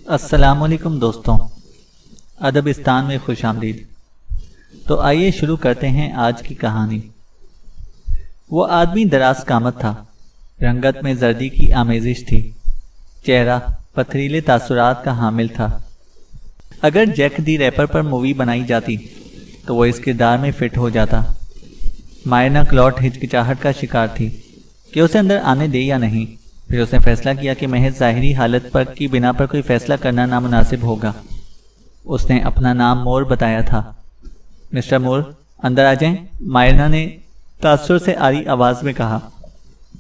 السلام علیکم دوستوں، ادبستان میں خوش آمدید۔ تو آئیے شروع کرتے ہیں آج کی کہانی۔ وہ آدمی دراز قامت تھا، رنگت میں زردی کی آمیزش تھی، چہرہ پتھریلے تاثرات کا حامل تھا۔ اگر جیک دی ریپر پر مووی بنائی جاتی تو وہ اس کردار میں فٹ ہو جاتا۔ مائرنا کلوٹ ہچکچاہٹ کا شکار تھی کہ اسے اندر آنے دے یا نہیں۔ پھر اس نے فیصلہ کیا کہ محض ظاہری حالت پر کی بنا پر کوئی فیصلہ کرنا نامناسب ہوگا۔ اس نے اپنا نام مور بتایا تھا۔ مسٹر مور، اندر آ جائیں، مائرنا نے تاثر سے آری آواز میں کہا۔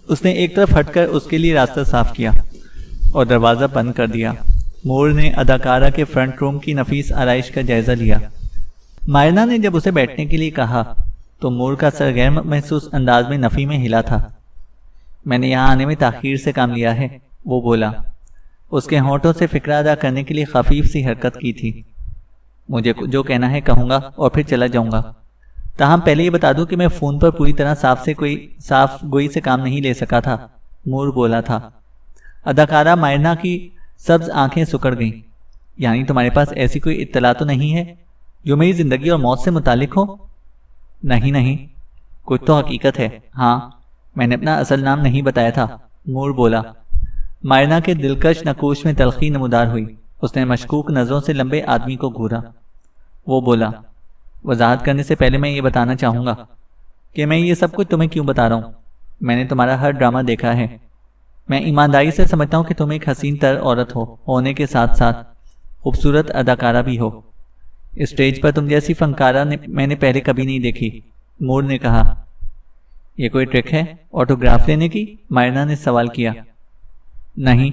اس نے ایک طرف ہٹ کر اس کے لیے راستہ صاف کیا اور دروازہ بند کر دیا۔ مور نے اداکارہ کے فرنٹ روم کی نفیس آرائش کا جائزہ لیا۔ مائرنا نے جب اسے بیٹھنے کے لیے کہا تو مور کا سر غیر محسوس انداز میں نفی میں ہلا تھا۔ میں نے یہاں آنے میں تاخیر سے کام لیا ہے، وہ بولا۔ اس کے ہونٹوں سے فکرہ ادا کرنے کے لیے خفیف سی حرکت کی تھی۔ مجھے جو کہنا ہے کہوں گا اور پھر چلا جاؤں گا۔ تاہم پہلے یہ بتا دوں کہ میں فون پر پوری طرح صاف گوئی سے کام نہیں لے سکا تھا، مور بولا تھا۔ اداکارہ مائرنا کی سبز آنکھیں سکڑ گئیں۔ یعنی تمہارے پاس ایسی کوئی اطلاع تو نہیں ہے جو میری زندگی اور موت سے متعلق ہو؟ نہیں، کچھ تو حقیقت ہے۔ ہاں، میں نے اپنا اصل نام نہیں بتایا تھا، مور بولا۔ مائرنا کے دلکش نقوش میں تلخی نمودار ہوئی۔ اس نے مشکوک نظروں سے لمبے آدمی کو گھورا۔ وہ بولا، وضاحت کرنے سے پہلے میں یہ بتانا چاہوں گا کہ میں یہ سب کچھ تمہیں کیوں بتا رہا ہوں۔ میں نے تمہارا ہر ڈرامہ دیکھا ہے۔ میں ایمانداری سے سمجھتا ہوں کہ تم ایک حسین تر عورت ہونے کے ساتھ ساتھ خوبصورت اداکارہ بھی ہو۔ اسٹیج پر تم جیسی فنکارہ میں نے پہلے کبھی نہیں دیکھی، مور نے کہا۔ یہ کوئی ٹرک ہے آٹوگراف لینے کی؟ مائرنا نے سوال کیا۔ نہیں،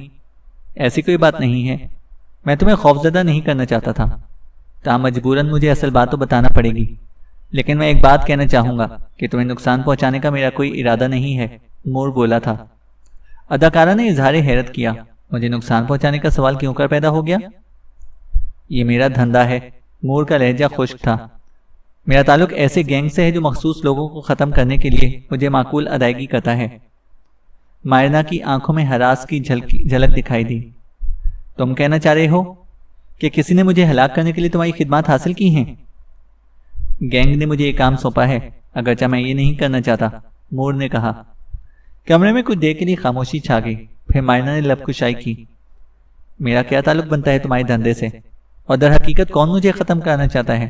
ایسی کوئی بات نہیں ہے۔ میں تمہیں خوفزدہ نہیں کرنا چاہتا تھا، تاہم مجبوراً مجھے اصل بات تو بتانا پڑے گی۔ لیکن میں ایک بات کہنا چاہوں گا کہ تمہیں نقصان پہنچانے کا میرا کوئی ارادہ نہیں ہے، مور بولا تھا۔ اداکارہ نے اظہار حیرت کیا۔ مجھے نقصان پہنچانے کا سوال کیوں کر پیدا ہو گیا؟ یہ میرا دھندا ہے، مور کا لہجہ خشک تھا۔ میرا تعلق ایسے گینگ سے ہے جو مخصوص لوگوں کو ختم کرنے کے لیے مجھے معقول ادائیگی کرتا ہے۔ مائرنا کی آنکھوں میں ہراس کی جھلک دکھائی دی۔ تم کہنا چاہ رہے ہو کہ کسی نے مجھے ہلاک کرنے کے لیے تمہاری خدمات حاصل کی ہیں؟ گینگ نے مجھے یہ کام سونپا ہے، اگرچہ میں یہ نہیں کرنا چاہتا، مور نے کہا۔ کمرے میں کچھ دیر کے لیے خاموشی چھا گئی۔ پھر مائرنا نے لب کشائی کی۔ میرا کیا تعلق بنتا ہے تمہارے دھندے سے؟ اور در حقیقت کون مجھے ختم کرنا چاہتا ہے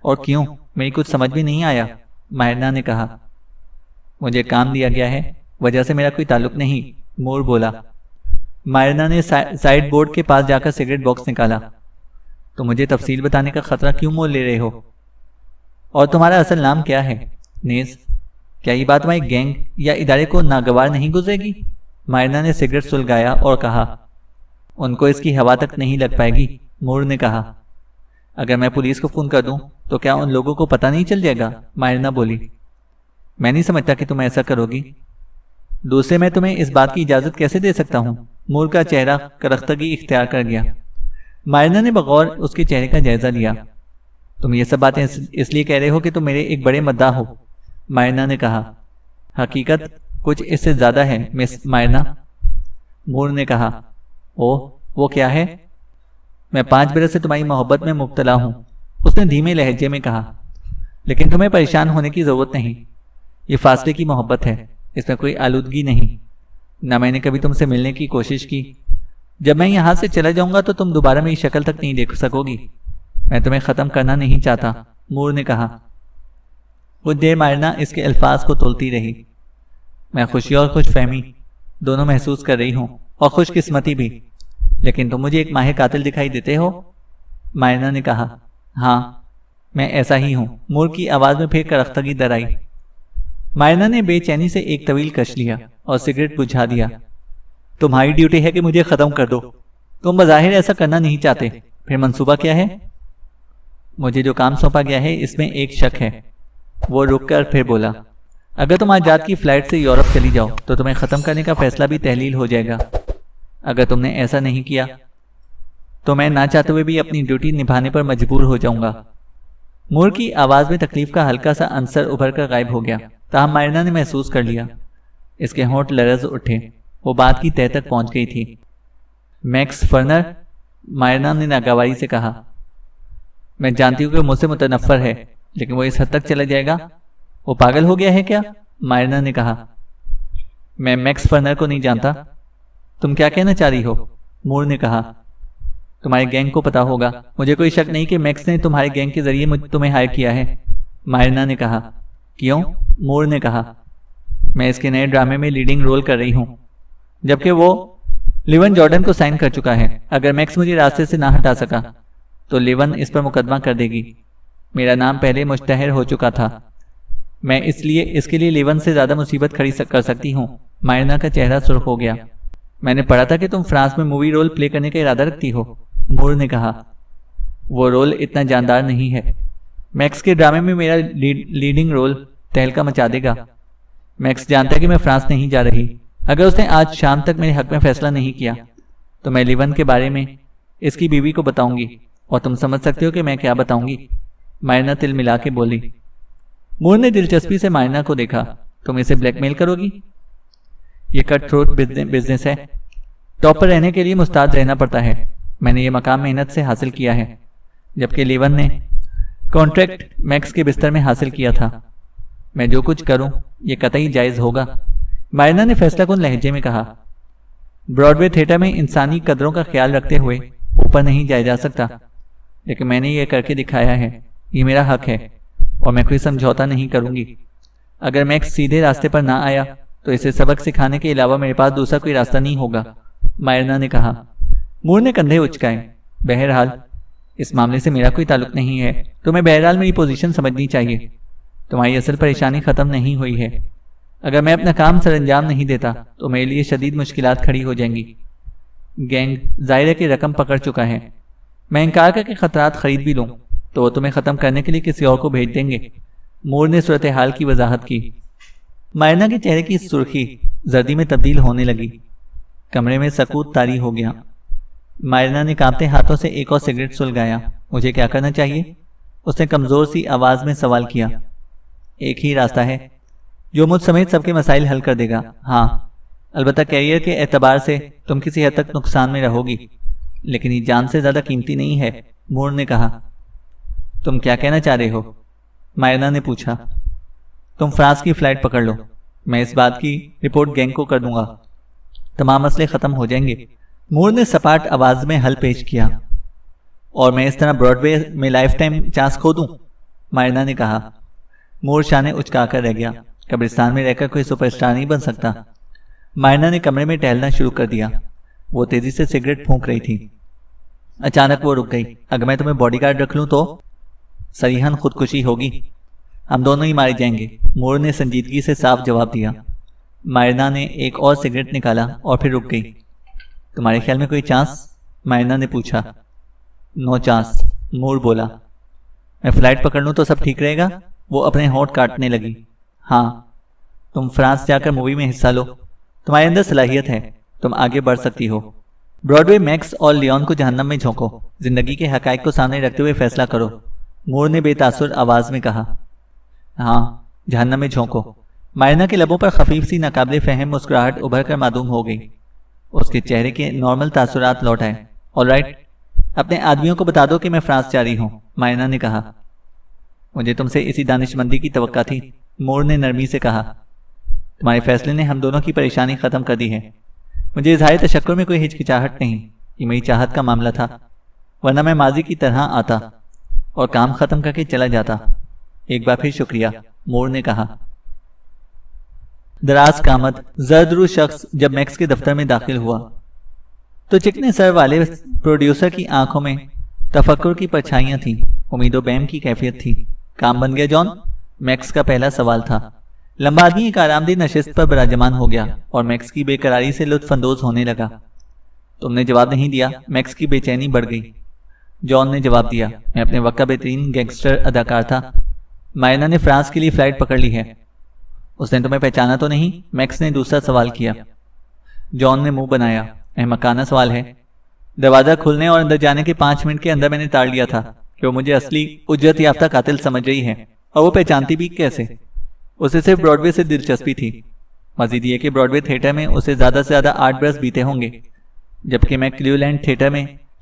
اور کیوں؟ میری کچھ سمجھ بھی نہیں آیا، مائرنا نے کہا۔ مجھے کام دیا گیا ہے، وجہ سے میرا کوئی تعلق نہیں، مور بولا۔ مائرنا نے سائیڈ بورڈ کے پاس جا کر سگریٹ باکس نکالا۔ تو مجھے تفصیل بتانے کا خطرہ کیوں مول لے رہے ہو؟ اور تمہارا اصل نام کیا ہے، نیز؟ کیا یہ بات تمہاری گینگ یا ادارے کو ناگوار نہیں گزرے گی؟ مائرنا نے سگریٹ سلگایا اور کہا۔ ان کو اس کی ہوا تک نہیں لگ پائے گی، مور نے کہا۔ اگر میں پولیس کو فون کر دوں تو کیا ان لوگوں کو پتہ نہیں چل جائے گا؟ مائرنا بولی۔ میں نہیں سمجھتا کہ تم ایسا کرو گی۔ دوسرے میں تمہیں اس بات کی اجازت کیسے دے سکتا ہوں؟ مور کا چہرہ کرختگی اختیار کر گیا۔ مائرنا نے بغور اس کے چہرے کا جائزہ لیا۔ تم یہ سب باتیں اس لیے کہہ رہے ہو کہ تم میرے ایک بڑے مداح ہو، مائرنا نے کہا۔ حقیقت کچھ اس سے زیادہ ہے مس مائرنا، مور نے کہا۔ اوہ، وہ کیا ہے؟ میں 5 برس سے تمہاری محبت میں مبتلا ہوں، اس نے دھیمے لہجے میں کہا۔ لیکن تمہیں پریشان ہونے کی ضرورت نہیں، یہ فاصلے کی محبت ہے، اس میں کوئی آلودگی نہیں۔ نہ میں نے کبھی تم سے ملنے کی کوشش کی۔ جب میں یہاں سے چلا جاؤں گا تو تم دوبارہ میری شکل تک نہیں دیکھ سکو گی۔ میں تمہیں ختم کرنا نہیں چاہتا، مور نے کہا۔ کچھ دیر مائرنا اس کے الفاظ کو تولتی رہی۔ میں خوشی اور خوش فہمی دونوں محسوس کر رہی ہوں، اور خوش قسمتی بھی۔ لیکن تم مجھے ایک ماہر قاتل دکھائی دیتے ہو، مائرنا نے کہا۔ ہاں، میں ایسا ہی ہوں، مور کی آواز میں پھر کرختگی در آئی۔ مائرنا نے بے چینی سے ایک طویل کش لیا اور سگریٹ بجھا دیا۔ تمہاری ڈیوٹی ہے کہ مجھے ختم کر دو۔ تم بظاہر ایسا کرنا نہیں چاہتے، پھر منصوبہ کیا ہے؟ مجھے جو کام سونپا گیا ہے اس میں ایک شک ہے، وہ رک کر پھر بولا۔ اگر تم آج رات کی فلائٹ سے یورپ چلی جاؤ تو تمہیں ختم کرنے کا فیصلہ بھی تحلیل ہو جائے گا۔ اگر تم نے ایسا نہیں کیا تو میں نہ چاہتے ہوئے بھی اپنی ڈیوٹی نبھانے پر مجبور ہو جاؤں گا۔ مور کی آواز میں تکلیف کا ہلکا سا عنصر ابھر کر غائب ہو گیا، تاہم مائرنا نے محسوس کر لیا۔ اس کے ہونٹ لرز اٹھے، وہ بات کی تہہ تک پہنچ گئی تھی۔ میکس فرنر، مائرنا نے ناگواری سے کہا۔ میں جانتی ہوں کہ وہ مجھ سے متنفر ہے، لیکن وہ اس حد تک چلا جائے گا؟ وہ پاگل ہو گیا ہے کیا؟ مائرنا نے کہا۔ میں میکس فرنر کو نہیں جانتا۔ تم کیا کہنا چاہ رہی ہو؟ مور نے کہا۔ تمہارے گینگ کو پتا ہوگا۔ مجھے کوئی شک نہیں کہ میکس نے تمہارے گینگ کے ذریعے تمہیں ہائر کیا ہے، مائرنا نے کہا۔ کیوں؟ مور نے کہا۔ میں اس کے نئے ڈرامے میں لیڈنگ رول کر رہی ہوں، جبکہ وہ لیون جارڈن کو سائن کر چکا ہے۔ اگر میکس مجھے راستے سے نہ ہٹا سکا تو لیون اس پر مقدمہ کر دے گی۔ میرا نام پہلے مشتہر ہو چکا تھا، میں اس کے لیے لیون سے زیادہ مصیبت کھڑی کر سکتی ہوں۔ مائرنا کا چہرہ سرخ ہو گیا۔ میں نے پڑھا تھا کہ تم فرانس میں مووی رول پلے کرنے کا ارادہ رکھتی ہو، مور نے کہا۔ وہ رول اتنا جاندار نہیں ہے۔ میکس کے ڈرامے میں میرا لیڈنگ رول تہلکہ مچا دے گا۔ میکس جانتا ہے کہ میں فرانس نہیں جا رہی۔ اگر اس نے آج شام تک میرے حق میں فیصلہ نہیں کیا تو میں لیون کے بارے میں اس کی بیوی کو بتاؤں گی، اور تم سمجھ سکتے ہو کہ میں کیا بتاؤں گی، مائرنا تل ملا کے بولی۔ مور نے دلچسپی سے مائرنا کو دیکھا۔ تم اسے بلیک میل کرو گی؟ یہ کٹ تھروٹ بزنس ہے، ٹاپ پر رہنے کے لیے مستعد رہنا پڑتا ہے۔ میں نے یہ مقام محنت سے حاصل کیا ہے، جبکہ لیون نے کانٹریکٹ میکس کے بستر میں حاصل کیا تھا۔ میں جو کچھ کروں یہ قطعی جائز ہوگا، مائرنا نے فیصلہ کن لہجے میں کہا۔ براڈ وے تھیٹر میں انسانی قدروں کا خیال رکھتے ہوئے اوپر نہیں جایا جا سکتا، لیکن میں نے یہ کر کے دکھایا ہے، یہ میرا حق ہے، اور میں کوئی سمجھوتا نہیں کروں گی۔ اگر میکس سیدھے راستے پر نہ آیا تو اسے سبق سکھانے کے علاوہ میرے پاس دوسرا کوئی راستہ نہیں ہوگا، مائرنا نے کہا۔ مور نے کندھے اچکائے۔ بہرحال اس معاملے سے میرا کوئی تعلق نہیں ہے، تمہیں بہرحال میری پوزیشن سمجھنی چاہیے۔ تمہاری اصل پریشانی ختم نہیں ہوئی ہے۔ اگر میں اپنا کام سر انجام نہیں دیتا تو میرے لیے شدید مشکلات کھڑی ہو جائیں گی۔ گینگ ظاہر ہے کہ رقم پکڑ چکا ہے۔ میں انکار کر کے خطرات خرید بھی لوں تو وہ تمہیں ختم کرنے کے لیے کسی اور کو بھیج دیں گے، مور نے صورتحال کی وضاحت کی۔ مائرنا کے چہرے کی سرخی زردی میں تبدیل ہونے لگی۔ کمرے میں سکوت طاری ہو گیا۔ مائرنا نے کانپتے ہاتھوں سے ایک اور سگریٹ سلگایا۔ مجھے کیا کرنا چاہیے؟ اس نے کمزور سی آواز میں سوال کیا۔ ایک ہی راستہ ہے جو مجھ سمیت سب کے مسائل حل کر دے گا۔ ہاں، البتہ کیریئر کے اعتبار سے تم کسی حد تک نقصان میں رہو گی، لیکن یہ جان سے زیادہ قیمتی نہیں ہے، مور نے کہا۔ تم کیا کہنا چاہ رہے ہو؟ مائرنا نے پوچھا۔ تم فرانس کی فلائٹ پکڑ لو، میں اس بات کی رپورٹ گینگ کو کر دوں گا، تمام مسئلے ختم ہو جائیں گے، مور نے سپاٹ آواز میں حل پیش کیا۔ اور میں اس طرح براڈ وے میں لائف ٹائم چانس کھو دوں، مائرنا نے کہا۔ مور شانے اچکا کر رہ گیا۔ قبرستان میں رہ کر کوئی سپر اسٹار نہیں بن سکتا۔ مائرنا نے کمرے میں ٹہلنا شروع کر دیا۔ وہ تیزی سے سگریٹ پھونک رہی تھی۔ اچانک وہ رک گئی۔ اگر میں تمہیں باڈی گارڈ رکھ لوں تو صریحاً خودکشی ہوگی، ہم دونوں ہی مارے جائیں گے، مور نے سنجیدگی سے صاف جواب دیا۔ مائرنا نے ایک اور سگریٹ نکالا اور پھر رک گئی۔ تمہارے خیال میں کوئی چانس؟ مائرنا نے پوچھا۔ نو چانس، مور بولا۔ میں فلائٹ پکڑ لوں تو سب ٹھیک رہے گا؟ وہ اپنے ہونٹ کاٹنے لگی۔ ہاں، تم فرانس جا کر مووی میں حصہ لو، تمہارے اندر صلاحیت ہے، تم آگے بڑھ سکتی ہو۔ براڈ وے میکس اور لیون کو جہنم میں جھونکو، زندگی کے حقائق کو سامنے رکھتے ہوئے فیصلہ کرو، مور نے بے تاثر آواز میں کہا۔ ہاں، جہنم میں جھونکو۔ مائرنا کے لبوں پر خفیف سی ناقابل فہم مسکراہٹ ابھر کر معدوم ہو گئی۔ اس کے چہرے کے نارمل تاثرات لوٹ آئے۔ آل رائٹ، اپنے آدمیوں کو بتا دو کہ میں فرانس جا رہی ہوں، مائرنا نے کہا۔ مجھے تم سے اسی دانش مندی کی توقع تھی، مور نے نرمی سے کہا۔ تمہارے فیصلے نے ہم دونوں کی پریشانی ختم کر دی ہے۔ مجھے اظہار تشکر میں کوئی ہچکچاہٹ نہیں، یہ میری چاہت کا معاملہ تھا، ورنہ میں ماضی کی طرح آتا اور کام ختم کر کے چلا جاتا۔ ایک بار پھر شکریہ، مور نے کہا۔ دراز قامت زرد رو شخص جب میکس کے دفتر میں داخل ہوا تو چکنے سر والے پروڈیوسر کی آنکھوں میں تفکر کی پرچھائیاں تھیں، امید و بیم کی کیفیت تھی۔ کام بن گیا جان؟ میکس کا پہلا سوال تھا۔ لمبا آدمی ایک آرامدہ نشست پر براجمان ہو گیا اور میکس کی بے قراری سے لطف اندوز ہونے لگا۔ تم نے جواب نہیں دیا، میکس کی بے چینی بڑھ گئی۔ جان نے جواب دیا، میں اپنے وقت کا بہترین گینگسٹر اداکار تھا۔ مائرنا نے فرانس کے لیے فلائٹ پکڑ لی ہے۔ اس نے تمہیں پہچانا تو نہیں؟ میکس نے دوسرا سوال کیا۔ جان نے منہ بنایا، احمقانہ سوال ہے۔ دروازہ کھلنے اور اندر جانے کے 5 منٹ کے اندر میں نے تاڑ لیا تھا کہ وہ مجھے اصلی اجرت یافتہ قاتل سمجھ رہی ہے، اور وہ پہچانتی بھی کیسے؟ اسے صرف براڈ وے سے دلچسپی تھی، مزید یہ کہ براڈ وے تھیٹر میں اسے زیادہ سے زیادہ 8 برس بیتے ہوں گے، جبکہ میں کلیولینڈ تھیٹر میں